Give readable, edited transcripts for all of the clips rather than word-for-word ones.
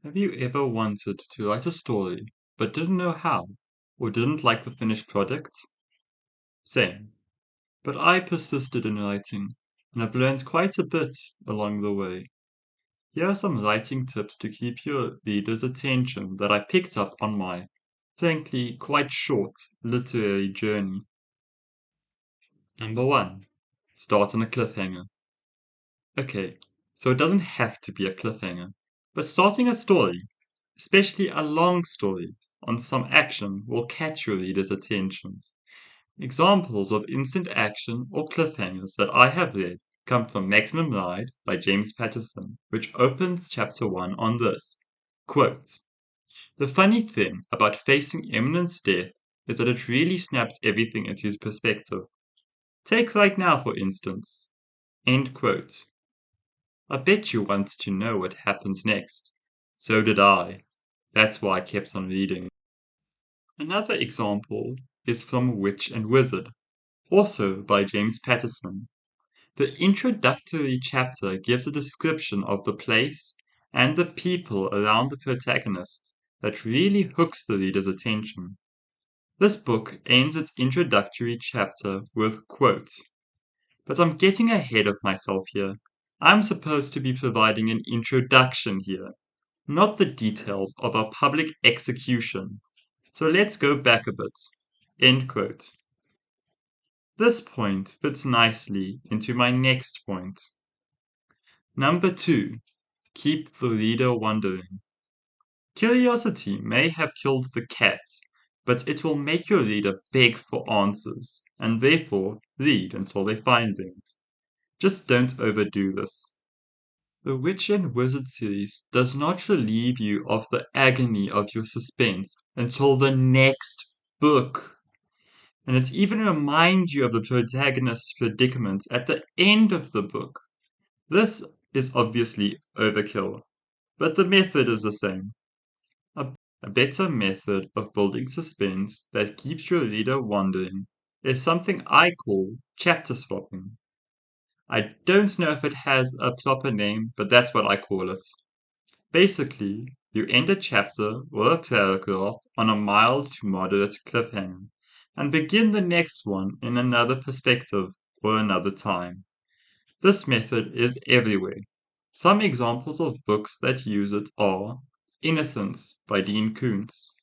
Have you ever wanted to write a story but didn't know how, or didn't like the finished product? Same, but I persisted in writing, and I've learned quite a bit along the way. Here are some writing tips to keep your reader's attention that I picked up on my, frankly, quite short literary journey. Number 1. Start on a cliffhanger. Okay, so it doesn't have to be a cliffhanger, but starting a story, especially a long story, on some action will catch your reader's attention. Examples of instant action or cliffhangers that I have read come from Maximum Ride by James Patterson, which opens chapter 1 on this. Quote, "The funny thing about facing imminent death is that it really snaps everything into perspective. Take right now, for instance." End quote. I bet you want to know what happens next. So did I. That's why I kept on reading. Another example is from Witch and Wizard, also by James Patterson. The introductory chapter gives a description of the place and the people around the protagonist that really hooks the reader's attention. This book ends its introductory chapter with quote, "But I'm getting ahead of myself here. I'm supposed to be providing an introduction here, not the details of a public execution. So let's go back a bit." End quote. This point fits nicely into my next point. Number 2. Keep the reader wondering. Curiosity may have killed the cat, but it will make your reader beg for answers, and therefore read until they find them. Just don't overdo this. The Witch and Wizard series does not relieve you of the agony of your suspense until the next book. And it even reminds you of the protagonist's predicament at the end of the book. This is obviously overkill, but the method is the same. A better method of building suspense that keeps your reader wondering is something I call chapter swapping. I don't know if it has a proper name, but that's what I call it. Basically, you end a chapter or a paragraph on a mild to moderate cliffhanger, and begin the next one in another perspective or another time. This method is everywhere. Some examples of books that use it are Innocence by Dean Koontz,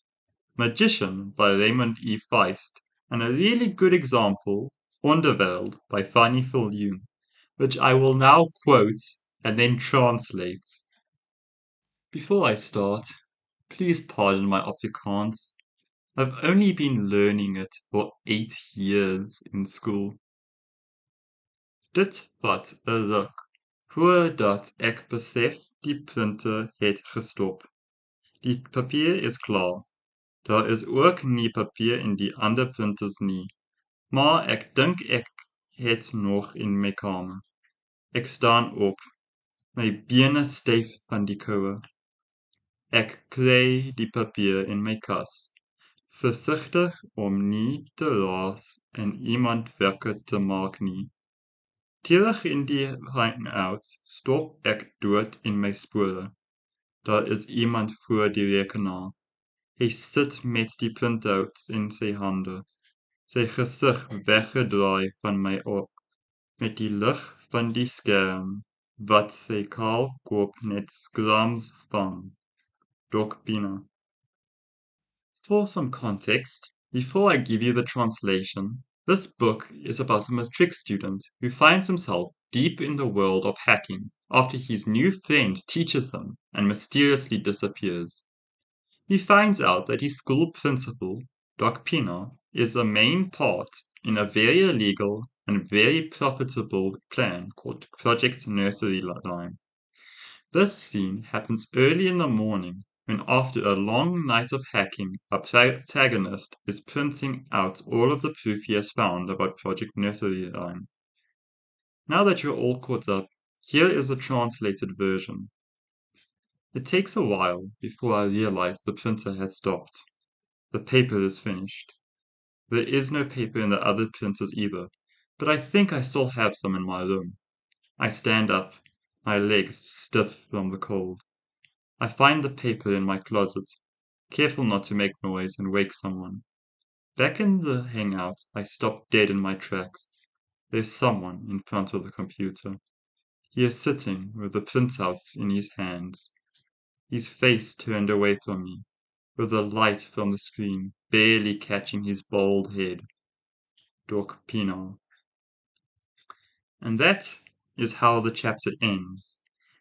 Magician by Raymond E. Feist, and a really good example, Onderwereld by Fanny Fillion, which I will now quote and then translate. Before I start, please pardon my Afrikaans. I've only been learning it for 8 years in school. Dit vat 'n ruk voordat ek besef die printer het gestop. Die papier is klaar. Daar is ook nie papier in die ander printers nie, maar ek dink ek het nog in my kamer. Ek staan op, my bene styf van die koue. Ek kry die papier in my kas, versigtig om nie te raas en iemand wakker te maak nie. Terug in die hangout stop ek dood in my spore. Daar is iemand voor die rekenaar. Hy sit met die printouts in sy hande, sy gesig weggedraai van my op, met die lig van die skerm wat sy kaal kop net skrams vang. Doc Pina. For some context, before I give you the translation, this book is about a matric student who finds himself deep in the world of hacking after his new friend teaches him and mysteriously disappears. He finds out that his school principal, Doc Pina, is a main part in a very illegal and very profitable plan called Project Nursery Rhyme. This scene happens early in the morning when, after a long night of hacking, our protagonist is printing out all of the proof he has found about Project Nursery Rhyme. Now that you're all caught up, here is the translated version. It takes a while before I realize the printer has stopped. The paper is finished. There is no paper in the other printers either, but I think I still have some in my room. I stand up, my legs stiff from the cold. I find the paper in my closet, careful not to make noise and wake someone. Back in the hangout, I stop dead in my tracks. There's someone in front of the computer. He is sitting with the printouts in his hands, his face turned away from me, with the light from the screen barely catching his bald head. Doc Pinot. And that is how the chapter ends,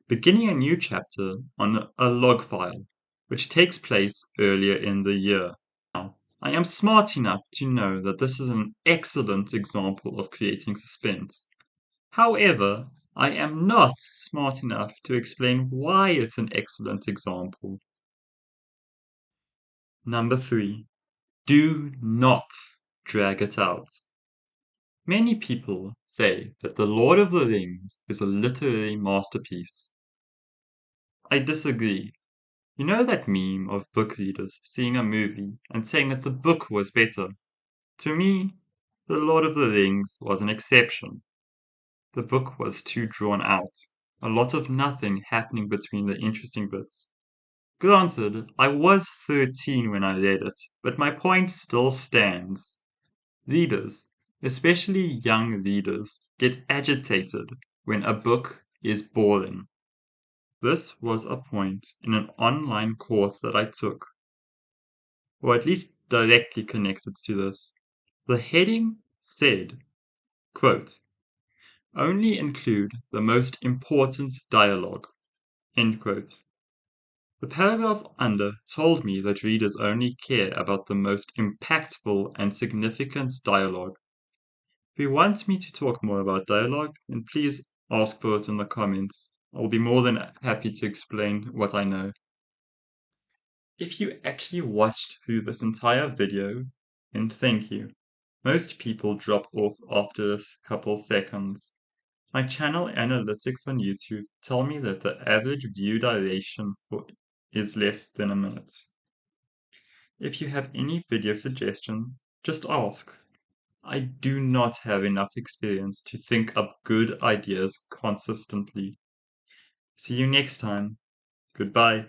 beginning a new chapter on a log file, which takes place earlier in the year. Now, I am smart enough to know that this is an excellent example of creating suspense. However, I am not smart enough to explain why it's an excellent example. Number 3. Do not drag it out. Many people say that The Lord of the Rings is a literary masterpiece. I disagree. You know that meme of book readers seeing a movie and saying that the book was better? To me, The Lord of the Rings was an exception. The book was too drawn out, a lot of nothing happening between the interesting bits. Granted, I was 13 when I read it, but my point still stands. Readers, especially young readers, get agitated when a book is boring. This was a point in an online course that I took, or at least directly connected to this. The heading said, quote, "Only include the most important dialogue." End quote. The paragraph under told me that readers only care about the most impactful and significant dialogue. If you want me to talk more about dialogue, then please ask for it in the comments. I'll be more than happy to explain what I know. If you actually watched through this entire video, then thank you. Most people drop off after a couple seconds. My channel analytics on YouTube tell me that the average view duration is less than a minute. If you have any video suggestions, just ask. I do not have enough experience to think up good ideas consistently. See you next time. Goodbye.